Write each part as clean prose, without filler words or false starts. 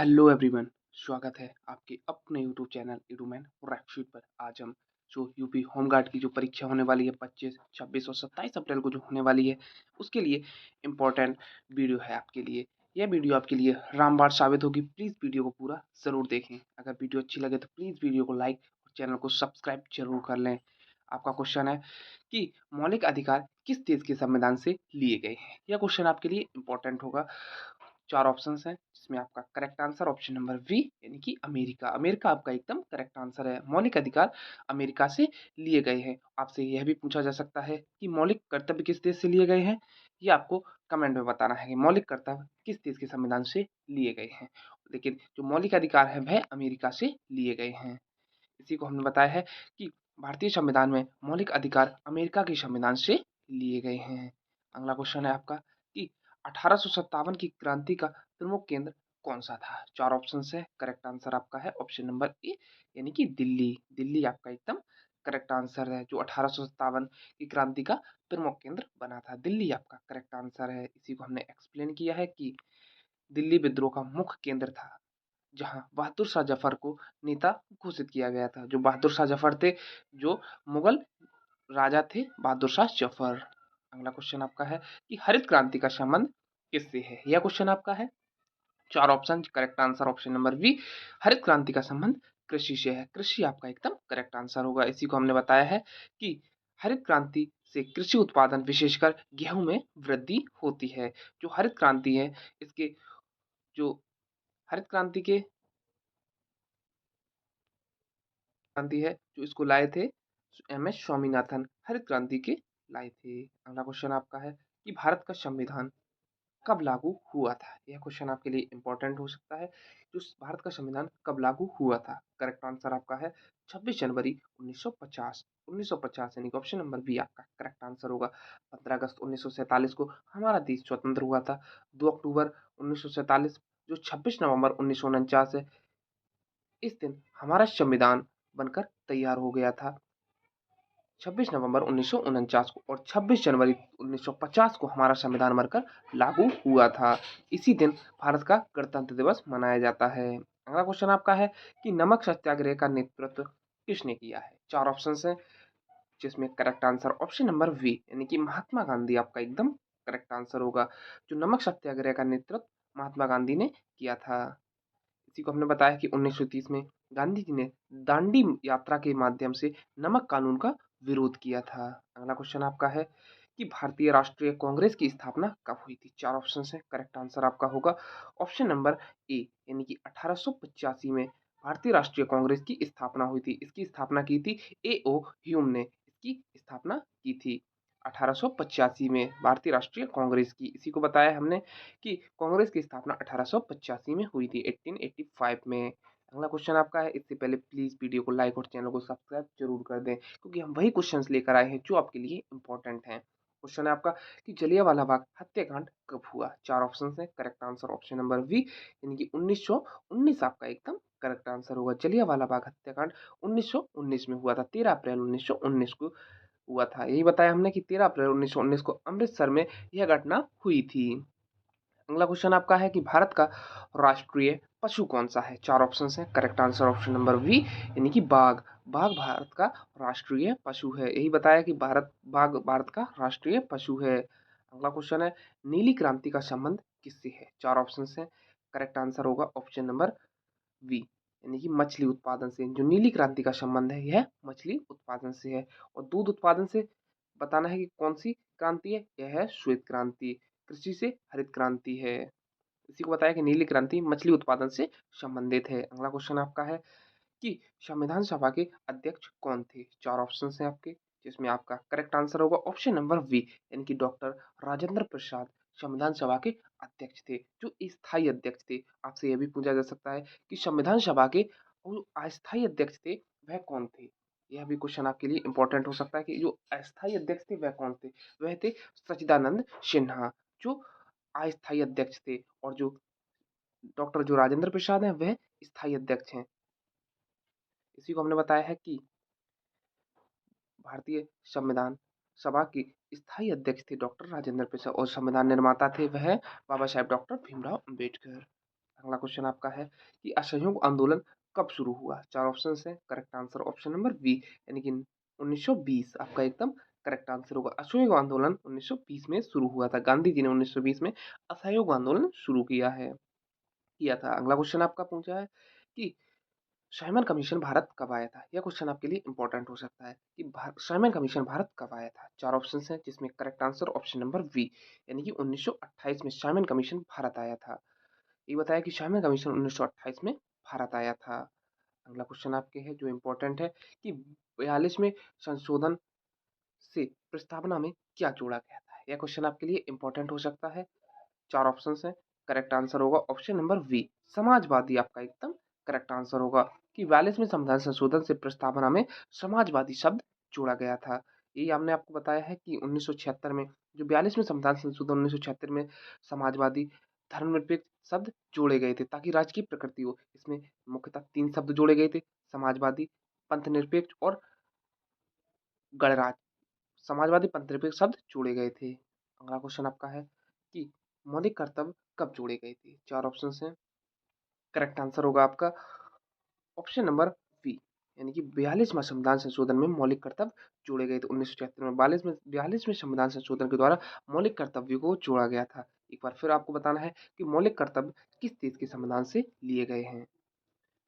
Hello everyone, स्वागत है आपके अपने यूट्यूब चैनल एडूमैन रैकशीट पर। आज हम जो यूपी होमगार्ड की जो परीक्षा होने वाली है 25, 26 और 27 अप्रैल को जो होने वाली है, उसके लिए इम्पोर्टेंट वीडियो है आपके लिए। यह वीडियो आपके लिए रामबाण साबित होगी। प्लीज़ वीडियो को पूरा ज़रूर देखें। अगर वीडियो अच्छी लगे तो प्लीज़ वीडियो को लाइक और चैनल को सब्सक्राइब जरूर कर लें। आपका क्वेश्चन है कि मौलिक अधिकार किस देश के संविधान से लिए गए हैं। यह क्वेश्चन आपके लिए इम्पोर्टेंट होगा। 4 ऑप्शंस हैं जिसमें आपका correct answer option number B यानी कि अमेरिका। अमेरिका आपका एकदम करेक्ट आंसर है। मौलिक अधिकार अमेरिका से लिए गए हैं। आपसे यह भी पूछा जा सकता है कि मौलिक कर्तव्य किस देश से लिए गए हैं। ये आपको कमेंट में बताना है कि मौलिक कर्तव्य किस देश के संविधान से लिए गए हैं। लेकिन जो मौलिक अधिकार है वह अमेरिका से लिए गए हैं। इसी को हमने बताया है कि भारतीय संविधान में मौलिक अधिकार अमेरिका के संविधान से लिए गए हैं। अगला क्वेश्चन है आपका कि 1857 की क्रांति का प्रमुख केंद्र कौन सा था। 4 ऑप्शन है। करेक्ट आंसर आपका है ऑप्शन नंबर ए यानी कि दिल्ली। दिल्ली आपका एकदम करेक्ट आंसर है। जो 1857 की क्रांति का प्रमुख केंद्र बना था, दिल्ली आपका करेक्ट आंसर है। इसी को हमने एक्सप्लेन किया है कि दिल्ली विद्रोह का मुख्य केंद्र था, जहां बहादुर शाह जफर को नेता घोषित किया गया था। जो बहादुर शाह जफर थे, जो मुगल राजा थे बहादुर शाह जफर। अगला क्वेश्चन आपका है कि हरित क्रांति का संबंध किससे है। यह क्वेश्चन आपका है। 4 option. Correct answer option number B, हरित क्रांति का संबंध कृषि से है। कृषि आपका एकदम करेक्ट आंसर होगा। इसी को हमने बताया है कि हरित क्रांति से कृषि उत्पादन विशेषकर गेहूं में वृद्धि होती है। जो हरित क्रांति है, इसके जो हरित क्रांति है जो इसको लाए थे एम एस स्वामीनाथन, हरित क्रांति के लाए थे। अगला क्वेश्चन आपका है कि भारत का संविधान कब लागू हुआ था। यह क्वेश्चन आपके लिए इंपॉर्टेंट हो सकता है। जो भारत का संविधान कब लागू हुआ था। करेक्ट आंसर आपका है 26 जनवरी 1950। 1950 यानी कि ऑप्शन नंबर बी आपका करेक्ट आंसर होगा। 15 अगस्त 1947 को हमारा देश स्वतंत्र हुआ था। 2 अक्टूबर 1947, जो 26 नवंबर 1949 है, इस दिन हमारा संविधान बनकर तैयार हो गया था। 26 नवंबर 1949 को और 26 जनवरी 1950 को हमारा संविधान बनकर लागू हुआ था। इसी दिन भारत का गणतंत्र दिवस मनाया जाता है। अगला क्वेश्चन आपका है कि नमक सत्याग्रह का नेतृत्व किसने किया है। 4 ऑप्शन हैं जिसमें correct answer option number B यानी कि महात्मा गांधी आपका एकदम करेक्ट आंसर होगा। जो नमक सत्याग्रह का नेतृत्व महात्मा गांधी ने किया था। इसी को हमने बताया कि 1930 में गांधी जी ने दांडी यात्रा के माध्यम से नमक कानून का विरोध किया था। अगला क्वेश्चन आपका है कि भारतीय राष्ट्रीय कांग्रेस की स्थापना कब हुई थी। 4 ऑप्शन है। करेक्ट आंसर आपका होगा ऑप्शन नंबर ए यानी कि 1885 में भारतीय राष्ट्रीय कांग्रेस की स्थापना हुई थी। इसकी स्थापना की थी ए ओ ह्यूम ने इसकी स्थापना की थी 1885 में भारतीय राष्ट्रीय कांग्रेस की। इसी को बताया हमने कि कांग्रेस की स्थापना 1885 में हुई थी 1885 में। अगला क्वेश्चन आपका है। इससे पहले प्लीज वीडियो को लाइक और चैनल को सब्सक्राइब जरूर कर दें, क्योंकि हम वही क्वेश्चंस लेकर आए हैं जो आपके लिए इंपॉर्टेंट हैं। क्वेश्चन है आपका कि जलियांवाला बाग हत्याकांड कब हुआ। 4 ऑप्शन है। Correct answer option number B यानी कि 1919 आपका एकदम करेक्ट आंसर होगा। जलियांवाला बाग हत्याकांड 1919 में हुआ था। 13 अप्रैल 1919 को हुआ था। यही बताया हमने कि 13 अप्रैल 1919 को अमृतसर में यह घटना हुई थी। अगला क्वेश्चन आपका है कि भारत का राष्ट्रीय पशु कौन सा है। 4 ऑप्शन है। Correct answer option number B यानी कि बाघ। बाघ भारत का राष्ट्रीय पशु है। यही बताया कि बाघ भारत का राष्ट्रीय पशु है। अगला क्वेश्चन है नीली क्रांति का संबंध किससे है। 4 ऑप्शन है। करेक्ट आंसर होगा ऑप्शन नंबर वी यानी कि मछली उत्पादन से। जो नीली क्रांति का संबंध है यह मछली उत्पादन से है। और दूध उत्पादन से बताना है कि कौन सी क्रांति है। यह है श्वेत क्रांति। कृषि से हरित क्रांति है। इसी को बताया कि नीली क्रांति मछली उत्पादन से संबंधित है। अगला क्वेश्चन आपका है कि संविधान सभा के अध्यक्ष कौन थे। 4 ऑप्शन हैं आपके, जिसमें आपका करेक्ट आंसर होगा ऑप्शन नंबर वी यानी कि डॉक्टर राजेंद्र प्रसाद संविधान सभा के अध्यक्ष थे, जो स्थायी अध्यक्ष थे। आपसे यह भी पूछा जा सकता है कि संविधान सभा के जो अस्थायी अध्यक्ष थे वह कौन थे। यह भी क्वेश्चन आपके लिए इंपॉर्टेंट हो सकता है कि जो अस्थायी अध्यक्ष थे वह कौन थे। वह थे सच्चिदानंद सिन्हा, जो अस्थायी अध्यक्ष थे। और जो डॉक्टर जो राजेंद्र प्रसाद हैं वह स्थायी अध्यक्ष हैं। इसी को हमने बताया है कि भारतीय संविधान सभा के स्थायी अध्यक्ष थे डॉक्टर राजेंद्र प्रसाद और संविधान निर्माता थे वह बाबा साहेब डॉक्टर भीमराव अंबेडकर। अगला क्वेश्चन आपका है कि असहयोग आंदोलन कब शुरू हुआ? 4 ऑप्शंस हैं, correct answer option number B यानी कि 1920 आपका एकदम करेक्ट आंसर होगा। असहयोग आंदोलन 1920 में शुरू हुआ था। गांधी जी ने 1920 में असहयोग आंदोलन शुरू किया था। अगला क्वेश्चन आपका पूछा है कि साइमन कमीशन भारत कब आया था? यह क्वेश्चन आपके लिए इंपॉर्टेंट हो सकता है कि साइमन कमीशन भारत कब आया था? 4 ऑप्शंस हैं जिसमें correct answer option number B यानी कि 1928 में साइमन कमीशन भारत आया था। ये बताया कि साइमन कमीशन 1928 में भारत आया था। अगला क्वेश्चन आपके है जो इम्पोर्टेंट है कि 42वें संशोधन से प्रस्तावना में क्या जोड़ा गया था? यह क्वेश्चन आपके लिए इम्पोर्टेंट हो सकता है। 4 ऑप्शंस हैं, करेक्ट आंसर होगा ऑप्शन नंबर बी समाजवादी आपका एकदम करेक्ट आंसर होगा कि 42वें संविधान संशोधन से प्रस्तावना में समाजवादी शब्द जोड़ा गया था। ये हमने आपको बताया है कि 1976 में जो 42वें संविधान संशोधन 1976 में समाजवादी धर्मनिरपेक्ष शब्द जोड़े गए थे ताकि राज्य की प्रकृति हो। इसमें मुख्यतः 3 शब्द जोड़े गए थे, समाजवादी, पंथनिरपेक्ष और गणराज्य। समाजवादी पंथनिरपेक्ष शब्द जोड़े गए थे। अगला क्वेश्चन आपका है कि मौलिक कर्तव्य कब जोड़े गए थे? 4 ऑप्शंस हैं, करेक्ट आंसर होगा आपका ऑप्शन नंबर बी यानी कि 42वां संविधान संशोधन में मौलिक कर्तव्य जोड़े गए थे 1976 में। 42वें संविधान संशोधन के द्वारा मौलिक कर्तव्यों को जोड़ा गया था। एक बार फिर आपको बताना है कि मौलिक कर्तव्य किस देश के संविधान से लिए गए हैं।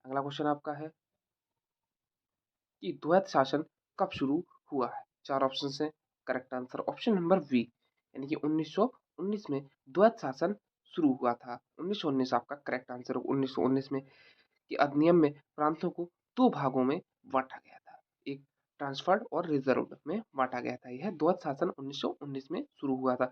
अगला क्वेश्चन आपका है कि द्वैत शासन कब शुरू हुआ है? 4 ऑप्शंस हैं, correct answer option number B यानी कि 1919 में द्वैत शासन शुरू हुआ था। 1919 आपका करेक्ट आंसर होगा। 1919 में कि अधिनियम में प्रांतों को 2 भागों में बाँटा गया था। एक ट्रांसफर्ड और रिजर्व्ड में बाँटा गया था। यह द्वैत शासन 1919 में शुरू हुआ था।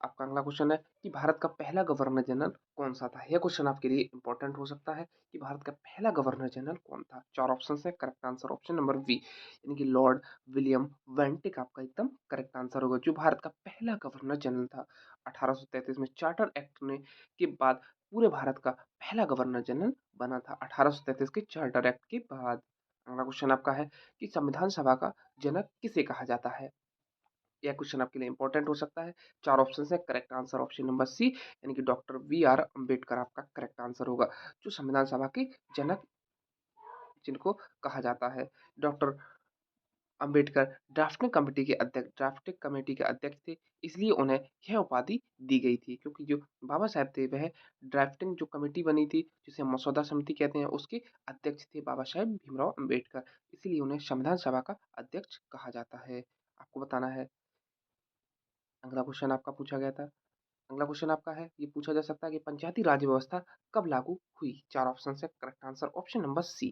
आपका अगला क्वेश्चन है कि भारत का पहला गवर्नर जनरल कौन सा था? यह क्वेश्चन आपके लिए इंपॉर्टेंट हो सकता है कि भारत का पहला गवर्नर जनरल कौन था? 4 ऑप्शन है, correct answer option number B यानी कि लॉर्ड विलियम बेंटिक आपका एकदम करेक्ट आंसर होगा जो भारत का पहला गवर्नर जनरल था। 1833 में चार्टर एक्ट ने के बाद पूरे भारत का पहला गवर्नर जनरल बना था 1833 के चार्टर एक्ट के बाद। अगला क्वेश्चन आपका है कि संविधान सभा का जनक किसे कहा जाता है? यह क्वेश्चन आपके लिए इंपॉर्टेंट हो सकता है। 4 ऑप्शन है, correct answer option number C यानी कि डॉक्टर बी आर अम्बेडकर आपका करेक्ट आंसर होगा जो संविधान सभा के जनक जिनको कहा जाता है। डॉक्टर अम्बेडकर ड्राफ्टिंग कमेटी के अध्यक्ष थे, इसलिए उन्हें यह उपाधि दी गई थी क्योंकि जो बाबा साहब थे वह ड्राफ्टिंग जो कमेटी बनी थी जिसे मसौदा समिति कहते हैं उसके अध्यक्ष थे बाबा साहेब भीमराव अम्बेडकर, इसीलिए उन्हें संविधान सभा का अध्यक्ष कहा जाता है। आपको बताना है। अगला क्वेश्चन आपका पूछा गया था। अगला क्वेश्चन आपका है, ये पूछा जा सकता है कि पंचायती राज व्यवस्था कब लागू हुई? 4 ऑप्शन है, correct answer option number C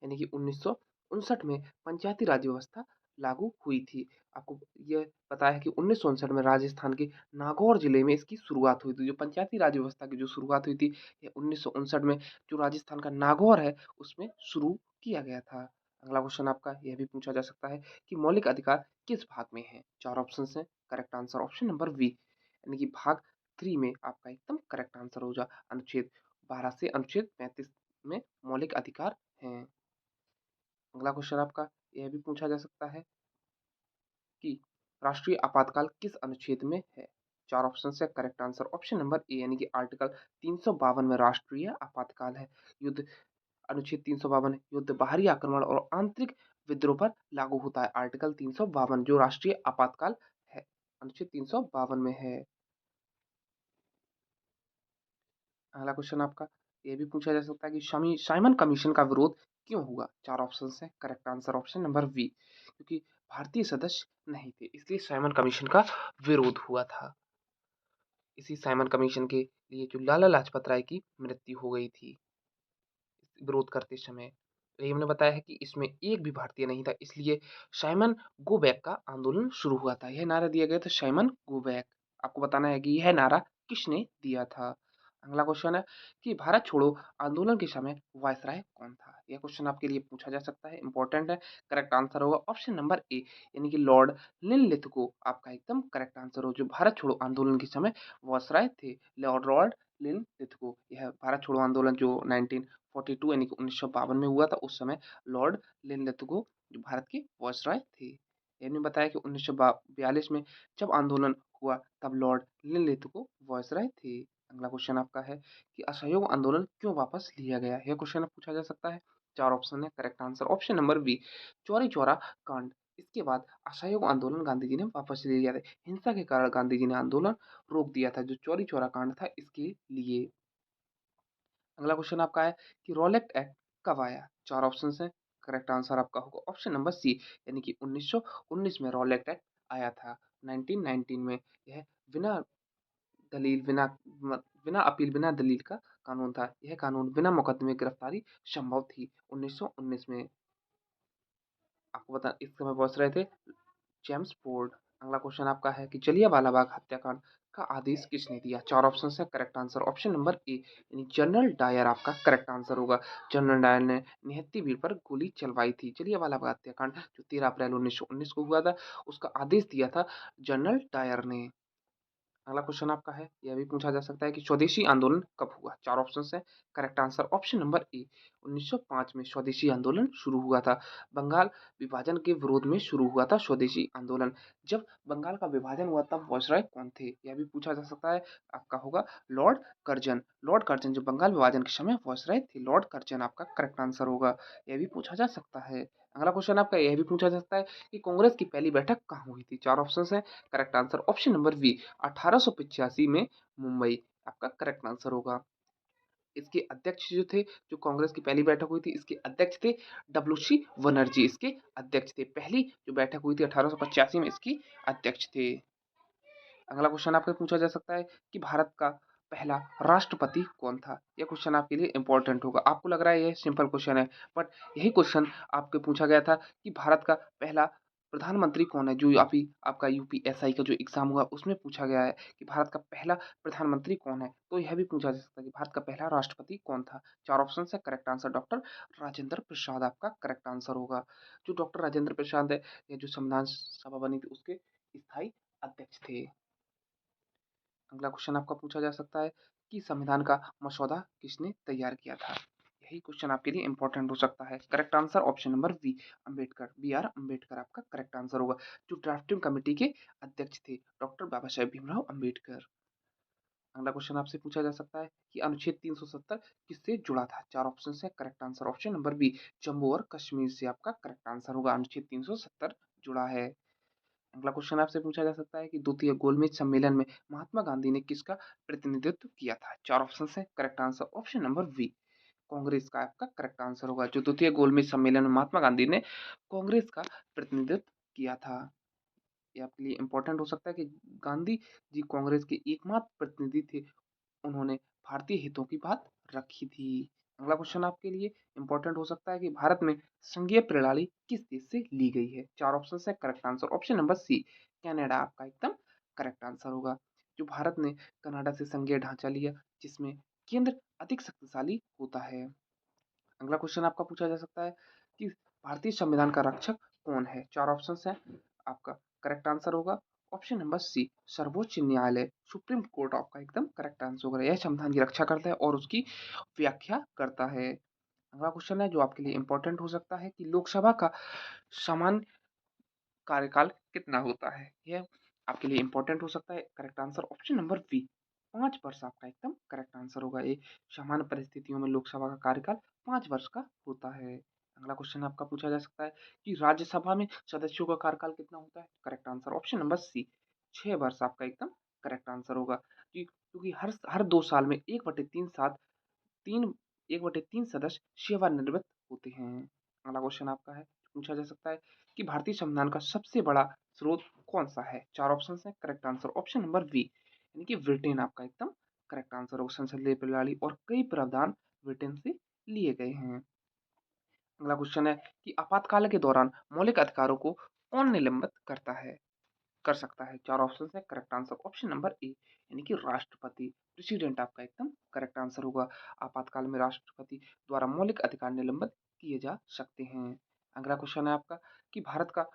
यानी कि 1959 में पंचायती राज व्यवस्था लागू हुई थी। आपको ये पता है कि 1959 में राजस्थान के नागौर जिले में इसकी शुरुआत हुई थी। जो पंचायती राज व्यवस्था की जो शुरुआत हुई थी, ये 1959 में जो राजस्थान का नागौर है, उसमें शुरू किया गया था। अगला क्वेश्चन आपका यह भी पूछा जा सकता है कि मौलिक अधिकार किस भाग में है? 4 ऑप्शन हैं, correct answer option number B यानी कि भाग 3 में आपका एकदम करेक्ट आंसर होगा। अनुच्छेद 12 से अनुच्छेद 35 में मौलिक अधिकार हैं। अगला क्वेश्चन आपका यह भी पूछा जा सकता है कि राष्ट्रीय आपातकाल किस अनुच्छेद में है? 4 ऑप्शन है, correct answer option number A यानी कि आर्टिकल 352 में राष्ट्रीय आपातकाल है। युद्ध अनुच्छेद 352 युद्ध, बाहरी आक्रमण और आंतरिक विद्रोह पर लागू होता है। आर्टिकल 352 जो राष्ट्रीय आपातकाल है, अनुच्छेद 352 में है। अगला क्वेश्चन आपका ये भी पूछा जा सकता है कि साइमन कमीशन का विरोध क्यों हुआ? 4 ऑप्शन है, correct answer option number B क्योंकि भारतीय सदस्य नहीं थे, इसलिए साइमन कमीशन का विरोध हुआ था। इसी साइमन कमीशन के लिए जो लाला लाजपत राय की मृत्यु हो गई थी विरोध करते समय। तो ये हमने बताया है कि इसमें एक भी भारतीय नहीं था, इसलिए साइमन गो बैक का आंदोलन शुरू हुआ था। यह नारा दिया गया था साइमन गो बैक। आपको बताना है कि यह नारा किसने दिया था। अगला क्वेश्चन है कि भारत छोड़ो आंदोलन के समय वायसराय कौन था? यह क्वेश्चन आपके लिए पूछा जा सकता है, इंपॉर्टेंट है। करेक्ट आंसर होगा ऑप्शन नंबर ए यानी कि लॉर्ड लिनलिथगो आपका एकदम करेक्ट आंसर हो जो भारत छोड़ो आंदोलन के समय वायसराय थे। Lord Linlithgow. यह भारत छोड़ो आंदोलन जो 1942 यानी कि 1952 में हुआ था, उस समय लॉर्ड लिनलिथगो जो भारत के वायसराय थे। इन्होंने बताया कि 1942 में जब आंदोलन हुआ तब लॉर्ड लिनलिथगो वायसराय थे। अगला क्वेश्चन आपका है कि असहयोग आंदोलन क्यों वापस लिया गया? यह क्वेश्चन पूछा जा सकता है। 4 ऑप्शन है, correct answer option number B, Chauri Chaura कांड। इसके बाद असहयोग आंदोलन गांधी जी ने वापस ले लिया था। हिंसा के कारण गांधी जी ने आंदोलन रोक दिया था, जो चौरी चौरा कांड था इसके लिए। अगला क्वेश्चन आपका है कि रॉलेट एक्ट कब आया? 4 ऑप्शंस हैं, करेक्ट आंसर आपका होगा ऑप्शन नंबर सी, यानी कि 1919 में रॉलेट एक्ट आया था। 1919 में यह बिना दलील, बिना अपील, बिना दलील का कानून था। यह कानून बिना मुकदमे गिरफ्तारी संभव थी 1919 में। आपको बता इस समय पहुंच रहे थे जेम्स फोर्ड। अगला क्वेश्चन आपका है कि जलियांवाला बाग हत्याकांड का आदेश किसने दिया? 4 ऑप्शन है, correct answer option number A, यानी जनरल डायर आपका करेक्ट आंसर होगा। जनरल डायर ने निहत्थी भीड़ पर गोली चलवाई थी। जलियांवाला बाग हत्याकांड जो 13 अप्रैल 1919 को हुआ था, उसका आदेश दिया था जनरल डायर ने। अगला क्वेश्चन आपका है, यह भी पूछा जा सकता है कि स्वदेशी आंदोलन कब हुआ? 4 ऑप्शंस हैं, correct answer option number A, 1905 में स्वदेशी आंदोलन शुरू हुआ था। बंगाल विभाजन के विरोध में शुरू हुआ था स्वदेशी आंदोलन। जब बंगाल का विभाजन हुआ तब वायसराय कौन थे? यह भी पूछा जा सकता है। आपका होगा लॉर्ड कर्जन। लॉर्ड कर्जन जो बंगाल विभाजन के समय वायसराय थे, लॉर्ड कर्जन आपका करेक्ट आंसर होगा। यह भी पूछा जा सकता है। अगला क्वेश्चन आपका यह भी पूछा जा सकता है कि कांग्रेस की पहली बैठक कहाँ हुई थी? 4 ऑप्शंस हैं, correct answer option number B, 1885 में मुंबई आपका करेक्ट आंसर होगा। इसके अध्यक्ष जो थे, जो कांग्रेस की पहली बैठक हुई थी, इसके अध्यक्ष थे डब्ल्यू.सी. बनर्जी, इसके अध्यक्ष थे। पहली जो बैठक हुई थी 1885 में, इसकी अध्यक्ष थे। अगला क्वेश्चन आपसे पूछा जा सकता है कि भारत का पहला राष्ट्रपति कौन था? यह क्वेश्चन आपके लिए इंपॉर्टेंट होगा। आपको लग रहा है यह सिंपल क्वेश्चन है, बट यही क्वेश्चन आपके पूछा गया था कि भारत का पहला प्रधानमंत्री कौन है? जो अभी आपका यूपीएसआई का जो एग्जाम हुआ उसमें पूछा गया है कि भारत का पहला प्रधानमंत्री कौन है, तो यह भी पूछा जा सकता है कि भारत का पहला राष्ट्रपति कौन था। 4 ऑप्शन है, correct answer doctor Rajendra Prasad आपका करेक्ट आंसर होगा। जो डॉक्टर राजेंद्र प्रसाद है, ये जो संविधान सभा बनी थी उसके स्थायी अध्यक्ष थे। अगला क्वेश्चन आपका पूछा जा सकता है कि संविधान का मसौदा किसने तैयार किया था? यही क्वेश्चन आपके लिए इंपॉर्टेंट हो सकता है। Correct answer option number B, Ambedkar, B R Ambedkar आपका करेक्ट आंसर होगा। जो ड्राफ्टिंग कमेटी के अध्यक्ष थे, डॉक्टर बाबा साहेब भीमराव अम्बेडकर। अगला क्वेश्चन आपसे पूछा जा सकता है कि अनुच्छेद 370 किससे जुड़ा था? 4 ऑप्शन है, correct answer option number B, Jammu और कश्मीर से आपका करेक्ट आंसर होगा। अनुच्छेद 370 जुड़ा है। अगला क्वेश्चन आपसे पूछा जा सकता है कि द्वितीय गोलमेज सम्मेलन में महात्मा गांधी ने किसका प्रतिनिधित्व किया था? 4 ऑप्शन है, correct answer option number B, Congress का आपका करेक्ट आंसर होगा। जो द्वितीय गोलमेज सम्मेलन में महात्मा गांधी ने कांग्रेस का प्रतिनिधित्व किया था। ये आपके लिए इंपॉर्टेंट हो सकता है कि गांधी जी कांग्रेस के एकमात्र प्रतिनिधि थे, उन्होंने भारतीय हितों की बात रखी थी। अगला क्वेश्चन आपके लिए इंपॉर्टेंट हो सकता है कि भारत में संघीय प्रणाली किस देश से ली गई है? 4 ऑप्शन है, correct answer option number C, Canada आपका एकदम करेक्ट आंसर होगा। जो भारत ने कनाडा से संघीय ढांचा लिया, जिसमें केंद्र अधिक शक्तिशाली होता है। अगला क्वेश्चन आपका पूछा जा सकता है कि भारतीय संविधान का रक्षक कौन है? 4 ऑप्शन है, आपका करेक्ट आंसर होगा ऑप्शन नंबर सी, सर्वोच्च न्यायालय, सुप्रीम कोर्ट आपका एकदम करेक्ट आंसर होगा। यह संविधान की रक्षा करता है और उसकी व्याख्या करता है। अगला क्वेश्चन है जो आपके लिए इंपॉर्टेंट हो सकता है कि लोकसभा का सामान्य कार्यकाल कितना होता है? यह आपके लिए इंपॉर्टेंट हो सकता है। Correct answer option number B, 5 वर्ष आपका एकदम करेक्ट आंसर होगा। ये सामान्य परिस्थितियों में लोकसभा का कार्यकाल 5 वर्ष का होता है। अगला क्वेश्चन आपका पूछा जा सकता है कि राज्यसभा में सदस्यों का कार्यकाल कितना होता है? Correct answer option number C, 6 वर्ष आपका एकदम करेक्ट आंसर होगा। क्योंकि हर हर 2 साल में 3 1/3 सदस्य सेवानिवृत्त होते हैं। अगला क्वेश्चन आपका है, पूछा जा सकता है कि भारतीय संविधान का सबसे बड़ा स्रोत कौन सा है? 4 ऑप्शन है, correct answer option number B, यानी कि ब्रिटेन आपका एकदम करेक्ट आंसर होगा। संसदीय प्रणाली और कई प्रावधान ब्रिटेन से लिए गए हैं। अगला क्वेश्चन है कि आपातकाल के दौरान मौलिक अधिकारों को कौन निलंबित कर सकता है? 4 ऑप्शन है, correct answer option number A, यानी कि राष्ट्रपति, प्रेसिडेंट आपका एकदम करेक्ट आंसर होगा। आपातकाल में राष्ट्रपति द्वारा मौलिक अधिकार निलंबित किए जा सकते हैं। अगला क्वेश्चन है आपका कि भारत का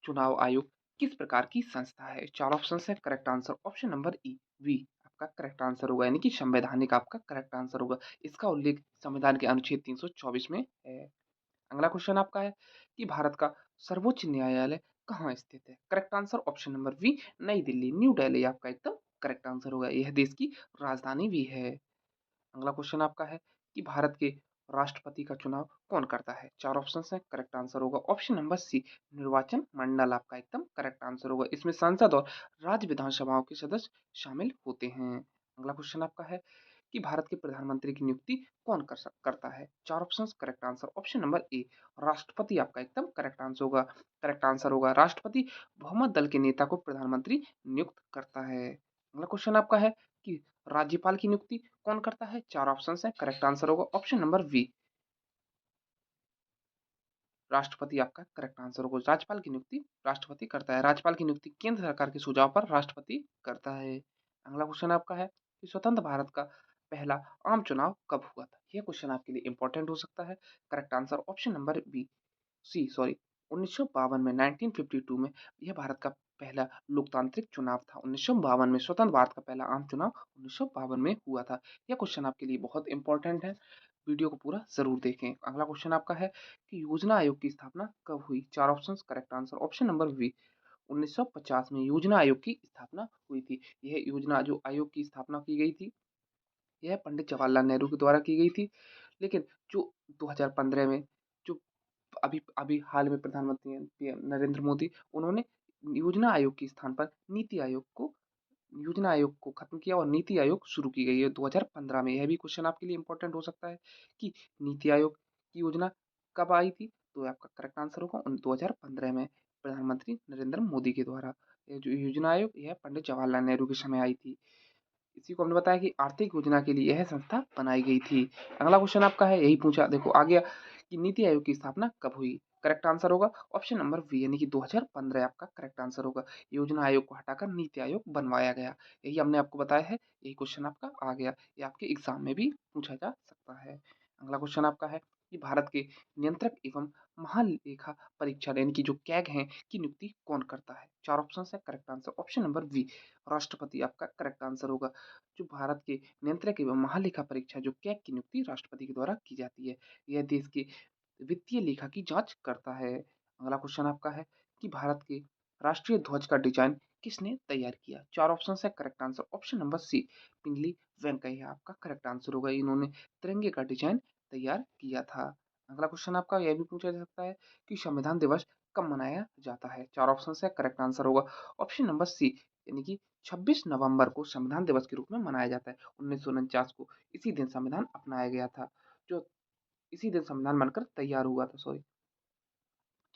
चुनाव आयोग किस प्रकार की संस्था है? 4 ऑप्शन है, correct answer option number E, B आपका करेक्ट आंसर होगा, यानी कि संवैधानिक आपका करेक्ट आंसर होगा। इसका उल्लेख संविधान के अनुच्छेद 324 में है। अगला क्वेश्चन आपका है कि भारत का सर्वोच्च न्यायालय कहाँ स्थित है? Correct answer option number B, नई दिल्ली, न्यू दिल्ली आपका एकदम करेक्ट आंसर होगा। यह देश की राजधानी भी है। अगला क्वेश्चन आपका है कि भारत के राष्ट्रपति का चुनाव कौन करता है? 4 ऑप्शंस हैं, करेक्ट आंसर होगा ऑप्शन नंबर सी, निर्वाचन मंडल आपका एकदम करेक्ट आंसर होगा। इसमें संसद और राज्य विधानसभाओं के सदस्य शामिल होते हैं। अगला क्वेश्चन आपका है कि भारत के प्रधानमंत्री की नियुक्ति कौन करता है? 4 options, correct answer option number A, राष्ट्रपति आपका एकदम करेक्ट आंसर होगा। राष्ट्रपति बहुमत दल के नेता को प्रधानमंत्री नियुक्त करता है। अगला क्वेश्चन आपका है कि राज्यपाल की नियुक्ति कौन करता है? 4 ऑप्शंस हैं, करेक्ट आंसर होगा ऑप्शन नंबर बी, राष्ट्रपति आपका करेक्ट आंसर होगा। राज्यपाल की नियुक्ति राष्ट्रपति करता है। राज्यपाल की नियुक्ति केंद्र सरकार के सुझाव पर राष्ट्रपति करता है। अगला क्वेश्चन आपका है कि स्वतंत्र भारत का पहला आम चुनाव कब हुआ था? यह क्वेश्चन आपके लिए इंपॉर्टेंट हो सकता है। Correct answer option number B, C sorry 1952 में 1952 में यह भारत का पहला लोकतांत्रिक चुनाव था। 1952 में स्वतंत्र भारत का पहला आम चुनाव 1952 में हुआ था। यह क्वेश्चन आपके लिए बहुत इंपॉर्टेंट है, वीडियो को पूरा जरूर देखें। अगला क्वेश्चन आपका है कि योजना आयोग की स्थापना कब हुई? 4 options, correct answer option number B, 1950 में योजना आयोग की स्थापना हुई थी। यह योजना जो आयोग की स्थापना की गई थी, यह पंडित जवाहरलाल नेहरू के द्वारा की गई थी। लेकिन जो 2015 में जो अभी अभी हाल में प्रधानमंत्री हैं पीएम नरेंद्र मोदी, उन्होंने योजना आयोग के स्थान पर नीति आयोग को योजना आयोग को खत्म किया और नीति आयोग शुरू की गई है 2015 में। यह भी क्वेश्चन आपके लिए इंपॉर्टेंट हो सकता है कि नीति आयोग की योजना कब आई थी? तो आपका करेक्ट आंसर होगा 2015 में, प्रधानमंत्री नरेंद्र मोदी के द्वारा। ये जो योजना आयोग यह पंडित जवाहरलाल नेहरू के समय आई थी। इसी को हमने बताया कि आर्थिक योजना के लिए यह संस्था बनाई गई थी। अगला क्वेश्चन आपका है, यही पूछा देखो आ गया कि नीति आयोग की स्थापना कब हुई? करेक्ट आंसर होगा ऑप्शन नंबर बी, यानी कि 2015 आपका करेक्ट आंसर होगा। योजना आयोग को हटाकर नीति आयोग बनवाया गया। यही हमने आपको बताया है, यही क्वेश्चन आपका आ गया। ये आपके एग्जाम में भी पूछा जा सकता है। अगला क्वेश्चन आपका है कि भारत के नियंत्रक एवं महालेखा परीक्षक यानी कि जो कैग हैं की नियुक्ति कौन करता है? 4 ऑप्शन है, correct answer option number B, राष्ट्रपति आपका करेक्ट आंसर होगा। जो भारत के नियंत्रक एवं महालेखा परीक्षा जो कैग की नियुक्ति राष्ट्रपति के द्वारा की जाती है। यह देश के वित्तीय लेखा की जांच करता है। अगला क्वेश्चन आपका है कि भारत के राष्ट्रीय ध्वज का डिजाइन किसने तैयार किया? 4 ऑप्शन है, correct answer option number C, Pingali Venkayya आपका करेक्ट आंसर होगा। इन्होंने तिरंगे का डिजाइन तैयार किया था। अगला क्वेश्चन आपका यह भी पूछा जा सकता है कि संविधान दिवस कब मनाया जाता है? 4 ऑप्शन है, करेक्ट आंसर होगा ऑप्शन नंबर सी, यानी कि 26 नवंबर को संविधान दिवस के रूप में मनाया जाता है। 1949 को इसी दिन संविधान अपनाया गया था, जो इसी दिन संविधान बनकर तैयार हुआ था। सॉरी,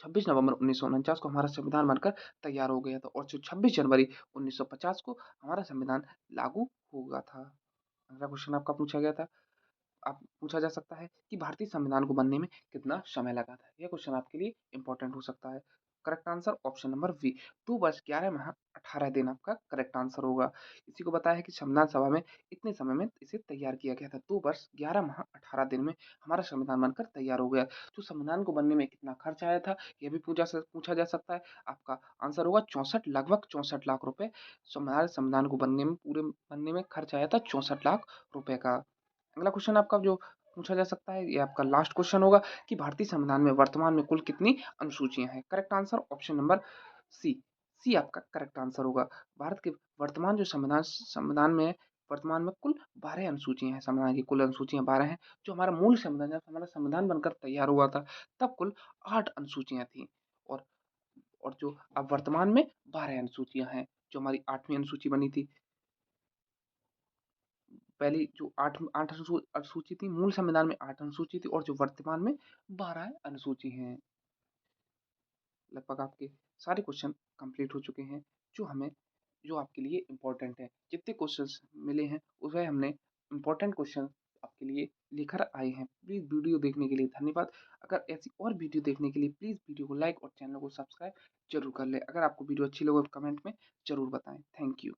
26 नवंबर 1949 को हमारा संविधान बनकर तैयार हो गया था और जो 26 जनवरी 1950 को हमारा संविधान लागू हुआ था। अगला क्वेश्चन आपका पूछा गया था, आप पूछा जा सकता है कि भारतीय संविधान को बनने में कितना समय लगा था? यह क्वेश्चन आपके लिए इंपॉर्टेंट हो सकता है। Correct answer option number B, 2 वर्ष 11 माह 18 दिन आपका करेक्ट आंसर होगा। इसी को बताया है कि संविधान सभा में इतने समय में इसे तैयार किया गया था। 2 वर्ष 11 माह 18 दिन में हमारा संविधान बनकर तैयार हो गया। तो संविधान को बनने में कितना खर्च आया था, यह भी पूछा जा सकता है। आपका आंसर होगा 64, लगभग 64 लाख रुपए हमारे संविधान को बनने में, पूरे बनने में खर्च आया था 64 लाख रुपए का। अगला क्वेश्चन आपका जो पूछा जा सकता है, ये आपका लास्ट क्वेश्चन होगा कि भारतीय संविधान में वर्तमान में कुल कितनी अनुसूचियां हैं? Correct answer option number C, C आपका करेक्ट आंसर होगा। भारत के वर्तमान जो संविधान संविधान में है, वर्तमान में कुल 12 अनुसूचियां हैं। संविधान की कुल अनुसूचियां 12 हैं। जो हमारा मूल संविधान, जब हमारा संविधान बनकर तैयार हुआ था तब कुल 8 अनुसूचियां थी, और जो अब वर्तमान में 12 अनुसूचियां हैं। जो हमारी 8वीं अनुसूची बनी थी, पहली जो 8 अनुसूची थी, मूल संविधान में 8 अनुसूची थी, और जो वर्तमान में 12 अनुसूची हैं। लगभग आपके सारे क्वेश्चन कंप्लीट हो चुके हैं, जो हमें जो आपके लिए इम्पोर्टेंट है। जितने क्वेश्चंस मिले हैं उसमें हमने इम्पोर्टेंट क्वेश्चन आपके लिए लेकर आए हैं। प्लीज़ वीडियो देखने के लिए धन्यवाद। अगर ऐसी और वीडियो देखने के लिए प्लीज़ वीडियो को लाइक और चैनल को सब्सक्राइब जरूर कर लें। अगर आपको वीडियो अच्छी लगे तो कमेंट में ज़रूर बताएं। Thank you.